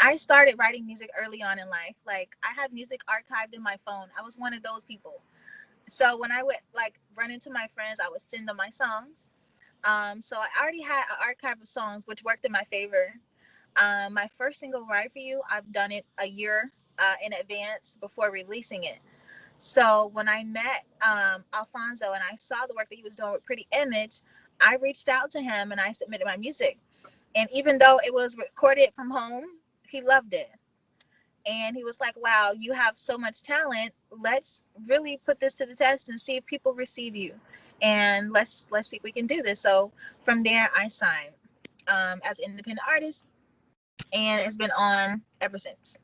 I started writing music early on in life. Like, I have music archived in my phone. I was one of those people. So when I would like run into my friends, I would send them my songs. So I already had an archive of songs, which worked in my favor. My first single, "Ride for You," I've done it a year in advance before releasing it. So when I met Alfonso and I saw the work that he was doing with Pretty Image, I reached out to him and I submitted my music. And even though it was recorded from home, he loved it. And he was like, "Wow, you have so much talent. Let's really put this to the test and see if people receive you. And let's see if we can do this." So from there, I signed as an independent artist, and it's been on ever since.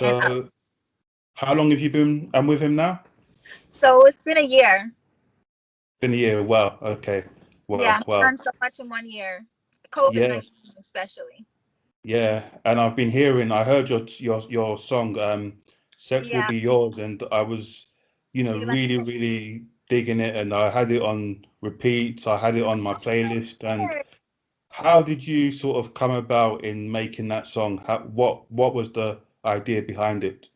And So how long have you been with him now? so it's been a year. Been a year. Wow. Okay. Yeah, Wow. I've Wow. done so much in 1 year. COVID Yeah. 19 especially. Yeah. And I've been hearing. I heard your song, "Sex Will Yeah, Be Yours," and I was, you like really really digging it, and I had it on repeat. I had it on my playlist. And it. how did you sort of come about in making that song? What was the idea behind it?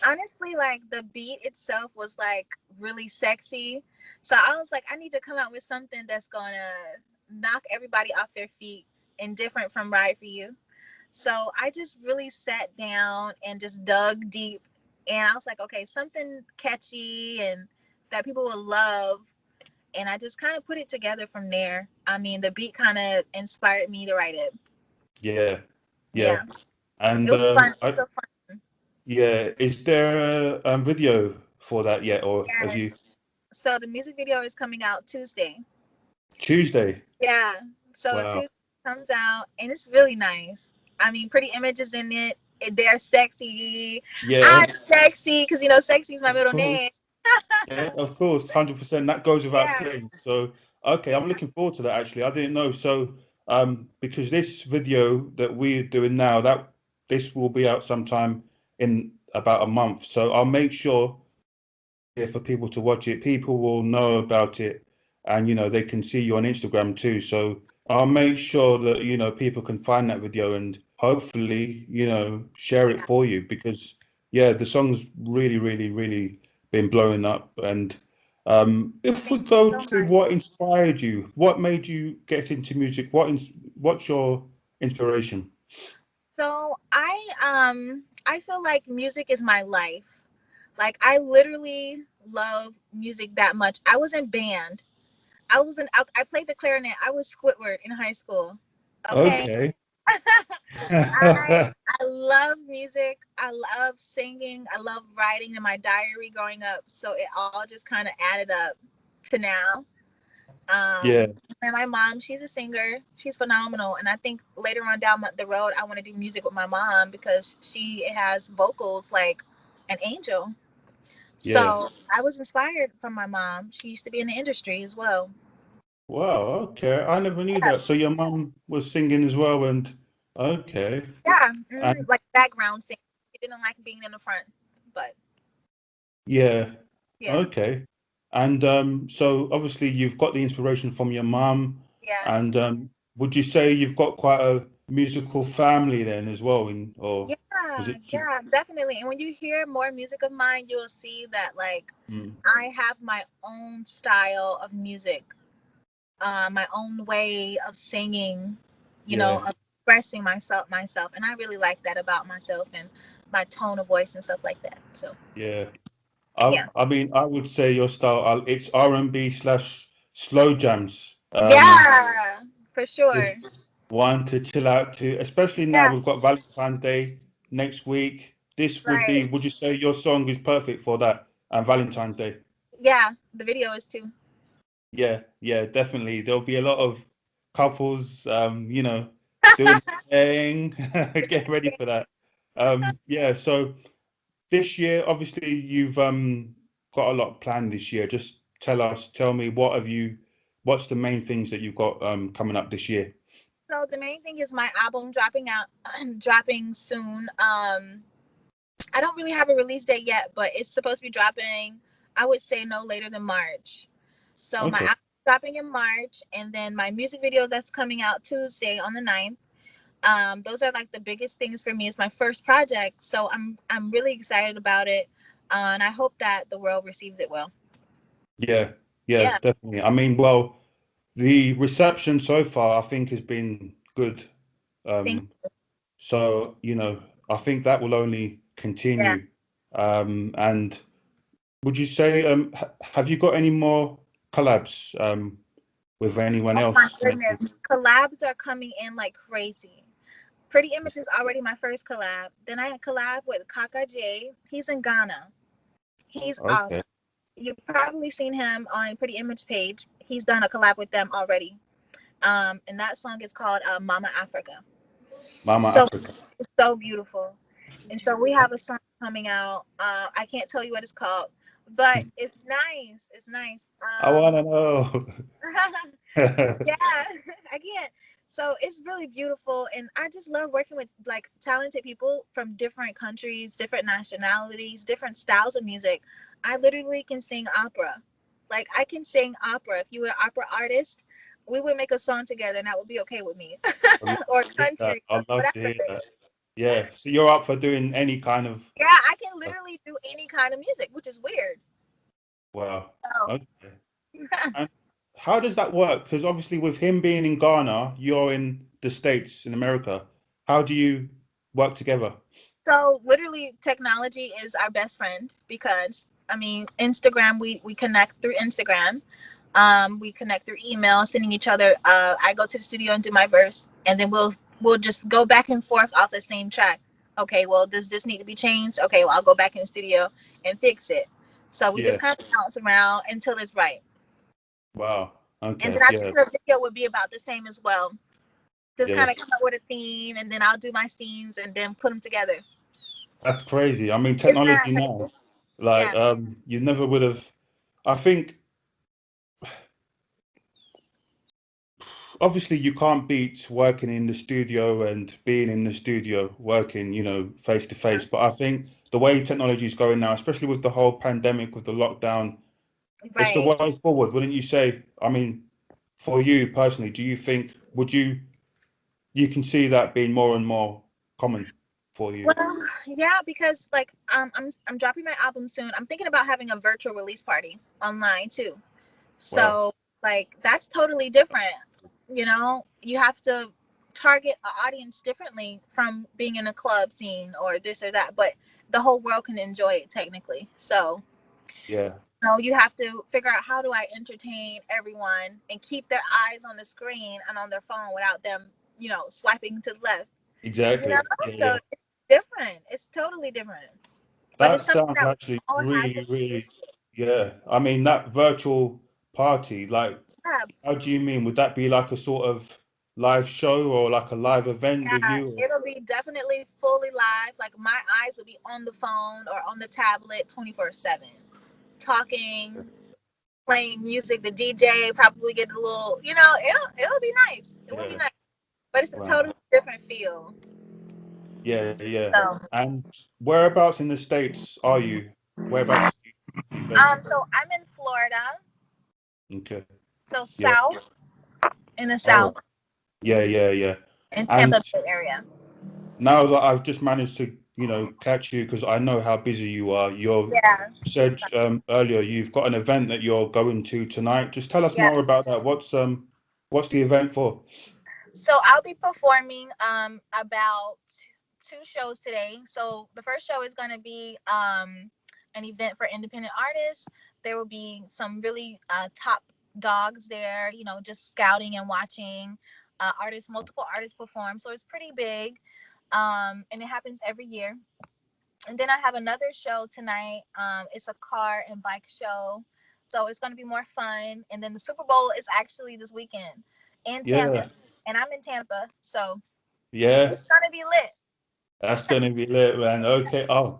Honestly, like the beat itself was like really sexy. So I was like, I need to come out with something that's gonna knock everybody off their feet and different from "Ride for You." So I just really sat down and just dug deep. And I was like, okay, something catchy and that people will love. And I just kind of put it together from there. I mean, the beat kind of inspired me to write it. Yeah. Yeah. Yeah, it And was fun. It was so fun. yeah, is there a video for that yet, or have you? Yes. So the music video is coming out Tuesday. Tuesday? Yeah. So Wow. Tuesday comes out and it's really nice. I mean, Pretty Images in it. They're sexy. Yeah, I'm sexy because, sexy is my of middle name. course. Yeah, of course, 100%. That goes without Yeah. saying. So, okay, I'm looking forward to that actually. I didn't know. So, because this video that we're doing now, that this will be out sometime in about a month. So I'll make sure here for people to watch it. People will know about it, and they can see you on Instagram too. So I'll make sure that people can find that video and hopefully share it Yeah. for you, because yeah, the song's really really really been blowing up. And if we Thank you go so to much. what inspired you, what made you get into music, what's your inspiration? So I feel like music is my life. Like I literally love music that much. I was in band. I played the clarinet. I was Squidward in high school. Okay. Okay. I love music. I love singing. I love writing in my diary growing up. So it all just kind of added up to now. Yeah, And my mom, she's a singer. She's phenomenal. And I think later on down the road, I want to do music with my mom because she has vocals like an angel. yeah. So I was inspired from my mom. She used to be in the industry as well. Wow, okay. I never knew that. So your mum was singing as well, and okay. Yeah, And like background singing. She didn't like being in the front, but yeah, yeah, okay. And so obviously you've got the inspiration from your mum, yes. and would you say you've got quite a musical family then as well, or was Yeah, it yeah, definitely. And when you hear more music of mine, you'll see that like mm, I have my own style of music, my own way of singing, yeah, of expressing myself, and I really like that about myself and my tone of voice and stuff like that. So yeah. I yeah, I mean I would say your style, it's R&B slash slow jams. yeah, for Good sure. one to chill out to, especially now Yeah, we've got Valentine's Day next week. This would be, right. would you say your song is perfect for that and Valentine's Day? Yeah, the video is too. Yeah, yeah, definitely. There'll be a lot of couples, doing their thing, getting ready for that. Yeah, so this year, obviously, you've got a lot planned this year. Just tell me, what's the main things that you've got coming up this year? So the main thing is my album dropping out, dropping soon. I don't really have a release date yet, but it's supposed to be dropping, I would say no later than March. So my Okay. album dropping in March, and then my music video that's coming out Tuesday on the 9th. Those are like the biggest things for me. It's my first project, so I'm really excited about it, and I hope that the world receives it well. Yeah, yeah, Yeah, definitely. I mean, well, the reception so far, I think, has been good. thank Um, so, I think that will only yeah. continue. And would you say, have you got any more collabs with anyone Oh my else? Maybe. goodness, collabs are coming in like crazy. Pretty Image is already my first collab. Then I collab with Kaka J. He's in Ghana. He's Okay, awesome. You've probably seen him on Pretty Image page. He's done a collab with them already. And that song is called Mama Africa. Mama So Africa. it's so beautiful. And so we have a song coming out. I can't tell you what it's called, but it's nice. It's nice. I want to know. Yeah, I can't. So it's really beautiful, and I just love working with like talented people from different countries, different nationalities, different styles of music. I literally can sing opera. Like I can sing opera. If you were an opera artist, we would make a song together, and that would be okay with me. I'd love Or to hear that. country, or I'd love to whatever. hear that. Yeah. So you're up for doing any kind of. Yeah, I can uh, literally do any kind of music, which is weird. Wow. So Okay. And how does that work? Because obviously, with him being in Ghana, you're in the States, in America. How do you work together? So literally technology is our best friend because I mean Instagram we connect through Instagram. We connect through email, sending each other I go to the studio and do my verse and then we'll just go back and forth off the same track. Okay, well does this need to be changed? Okay, well I'll go back in the studio and fix it. So we just Yeah. kind of bounce around until it's right. Wow. And then Okay. I think Yeah. the video would be about the same as well. Just Yeah. kind of come up with a theme and then I'll do my scenes and then put them together. That's crazy. I mean, Isn't that technology now, crazy? like, Yeah. you never would have. I think obviously you can't beat working in the studio and being in the studio working, face to face. But I think the way technology is going now, especially with the whole pandemic, with the lockdown, it's the Right. way forward, wouldn't you say? I mean, for you personally, do you think would you can see that being more and more common for you? Well, yeah, because like I'm dropping my album soon. I'm thinking about having a virtual release party online too. Wow. So like that's totally different. You know, you have to target an audience differently from being in a club scene or this or that, but the whole world can enjoy it technically. So Yeah, you have to figure out how do I entertain everyone and keep their eyes on the screen and on their phone without them, swiping to the left. You know, exactly. Yeah, so yeah. it's different. It's totally different. But That it's something sounds that we actually all have to really, get really, used to. yeah. I mean, that virtual party, like, Yeah, how do you mean? Would that be like a sort of live show or like a live event with yeah, you? it'll be definitely fully live. Like my eyes will be on the phone or on the tablet 24/7, talking, playing music. The DJ probably get a little, it'll be nice. It will be Yeah. nice, but it's a Wow. totally different feel. Yeah, yeah. So, And whereabouts in the States are you? Whereabouts are you based? so I'm in Florida, Okay. so Yeah. south in the Oh, south yeah, yeah, yeah. in And Tampa Bay area. now that I've just managed to, catch you because I know how busy you are, you Yeah, said earlier you've got an event that you're going to tonight. Just tell us yeah. more about that. What's the event for? So I'll be performing about two shows today. So the first show is going to be an event for independent artists. There will be some really top dogs there, just scouting and watching multiple artists perform. So it's pretty big, and it happens every year. And then I have another show tonight. It's a car and bike show. So it's going to be more fun. And then the Super Bowl is actually this weekend in Yeah, Tampa. And I'm in Tampa. So yeah, it's going to be lit. that's gonna be lit, man. Okay. Oh,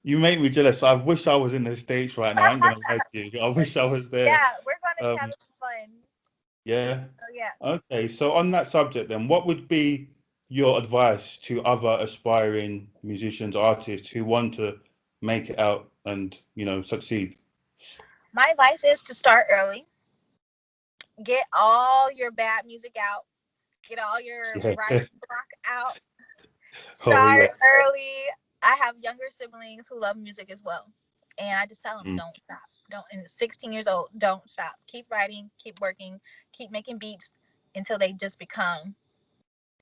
you make me jealous. I wish I was in the States right now. I ain't gonna lie to you. I wish I was there. Yeah, we're going to be Um, having fun. yeah. So yeah. Okay. So on that subject, then, what would be your advice to other aspiring musicians, artists who want to make it out and succeed? My advice is to start early, get all your bad music out, Get all your Yeah. writing block out. Oh yeah. Start early. I have younger siblings who love music as well. And I just tell them, Mm, don't stop. Don't, and 16 years old, don't stop. Keep writing, keep working, keep making beats until they just become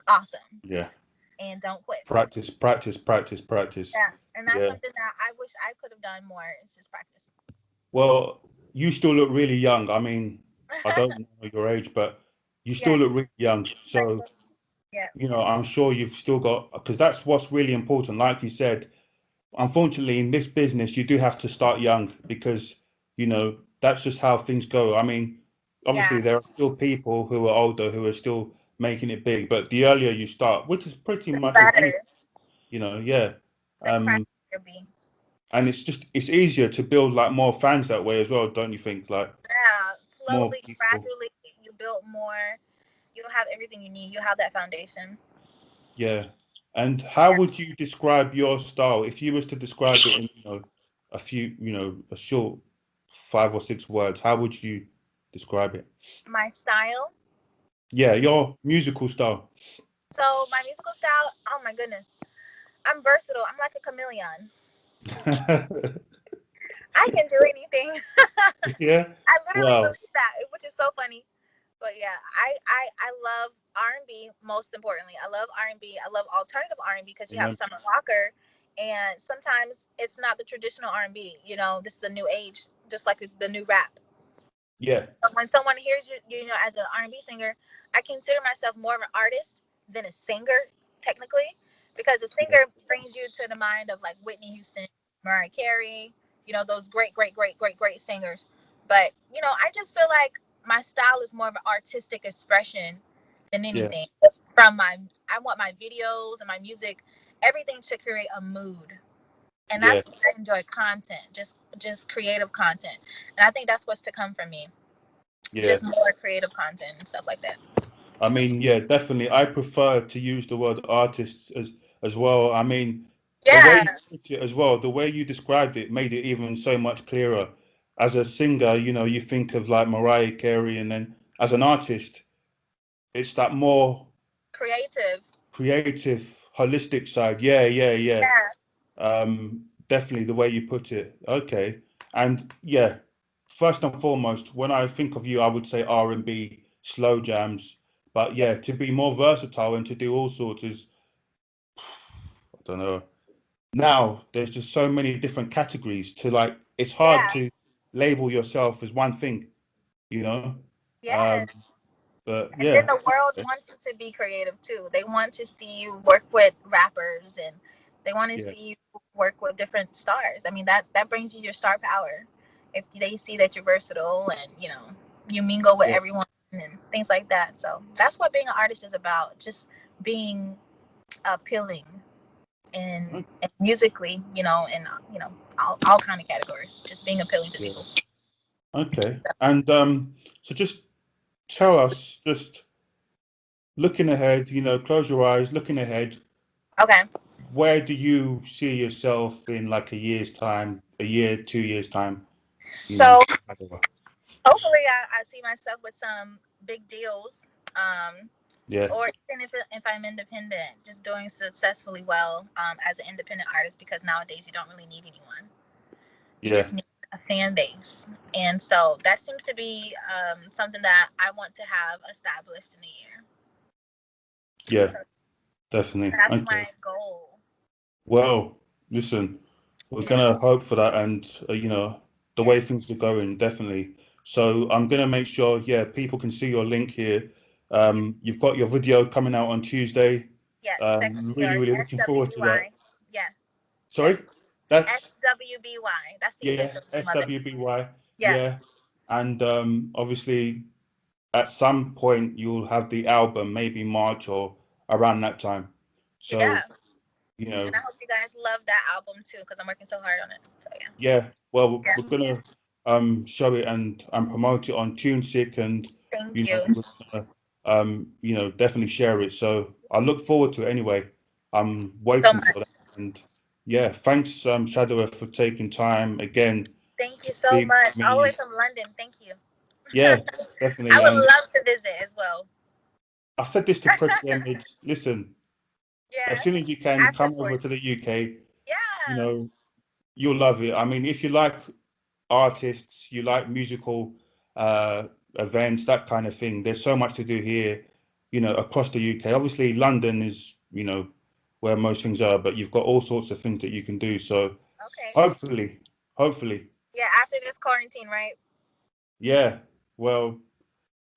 awesome. yeah. And don't quit. Practice, practice, practice, practice. Yeah. And that's Yeah. something that I wish I could have done more. It's just practice. Well, you still look really young. I mean, I don't know your age, but you Yeah. still look really young. So, Yeah. I'm sure you've still got, because that's what's really important. Like you said, unfortunately, in this business, you do have to start young because, that's just how things go. I mean, Yeah. obviously, there are still people who are older who are still making it big, but the earlier you start, which is pretty The much with anything, better. yeah. The Um, practice will be. and it's easier to build like more fans that way as well, don't you think? Like Yeah. more Slowly, people. gradually, you build more. You'll have everything you need. You'll have that foundation. Yeah. And how would you describe your style if you was to describe it in, a few, a short 5 or 6 words? How would you describe it? My style. Yeah, your musical style. So my musical style, oh my goodness, I'm versatile. I'm like a chameleon. I can do anything. Yeah. I literally Wow. believe that, which is so funny. But yeah, I love R&B. Most importantly, I love R&B. I love alternative R&B because you have Amen. Summer Walker, and sometimes it's not the traditional R&B. You know, this is the new age, just like the new rap. Yeah. But when someone hears you, as an R&B singer, I consider myself more of an artist than a singer, technically, because a Yeah. singer brings you to the mind of like Whitney Houston, Mariah Carey, those great, great, great, great, great singers. But I just feel like my style is more of an artistic expression than Yeah. anything. I want my videos and my music, everything to create a mood, and Yeah. that's what I enjoy content, just creative content, and I think that's what's to come from me, Yeah. just more creative content and stuff like that. I mean, yeah, definitely. I prefer to use the word artist as well. I mean, the way Yeah, you put it as well, the way you described it made it even so much clearer. As a singer, you think of like Mariah Carey, and then as an artist, it's that more creative. creative, holistic side. Yeah, yeah, yeah. Yeah, Definitely the way you put it. Okay. And yeah, first and foremost, when I think of you, I would say R&B, slow jams. But yeah, yeah, to be more versatile and to do all sorts is, I don't know. Now there's just so many different categories to like, it's hard yeah, to label yourself as one thing, you know? yeah. Um, but And then yeah, the world wants you to be creative too. They want to see you work with rappers, and they want to yeah, see you work with different stars. I mean, that brings you your star power. If they see that you're versatile and you mingle with yeah, everyone and things like that. So that's what being an artist is about. Just being appealing and musically, and all kind of categories. Just being appealing to yeah. people. Okay. And so just tell us, just looking ahead, close your eyes, looking ahead, Okay. where do you see yourself in like a year's time, a year, 2 years time, you know? So hopefully I see myself with some big deals. Yeah, Or even if I'm independent, just doing successfully well as an independent artist, because nowadays you don't really need anyone. You yeah, just need a fan base. And so that seems to be something that I want to have established in a year. yeah, So definitely. that's Okay. my goal. Well, listen, we're Yeah. gonna hope for that, and the Yeah. way things are going, definitely. So I'm gonna make sure, yeah, people can see your link here. You've got your video coming out on Tuesday. Yes. Sex Really, or really looking forward to that. SWBY. Yeah. Sorry, that's SWBY. That's the yeah, official name of it. SWBY. Yeah. Yeah, and obviously at some point you'll have the album, maybe March or around that time. So, Yeah. you And know, I hope you guys love that album too, because I'm working so hard on it. So yeah. yeah, well, Yeah. we're gonna show it and promote it on TuneSick, and Thank you we're gonna definitely share it. So I look forward to it anyway. I'm so waiting much. for that. And yeah, thanks, Shadow, for taking time again Thank to you so speak much. with All the way me. from London. Thank you. Yeah, definitely. I would And love to visit as well. I said this to Pretty Image. Listen, as Yeah. soon as you can, After come over 40. to the UK. You Yeah. know, you'll love it. I mean, if you like artists, you like musical events, that kind of thing, there's so much to do here, across the UK. Obviously, London is, where most things are, but you've got all sorts of things that you can do. So Okay. hopefully, Yeah, after this quarantine, right? yeah. Well,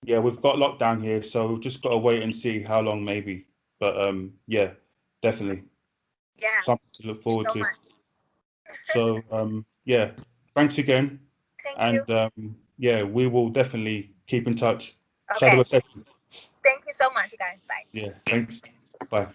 yeah, we've got lockdown here, so we've just got to wait and see how long, maybe. But yeah, definitely Yeah. something to look forward So to. much. So yeah, thanks again. Thank you. And yeah, we will definitely keep in touch. Okay. Shaadoh Session. Thank you so much, guys. Bye. Yeah, thanks. Bye.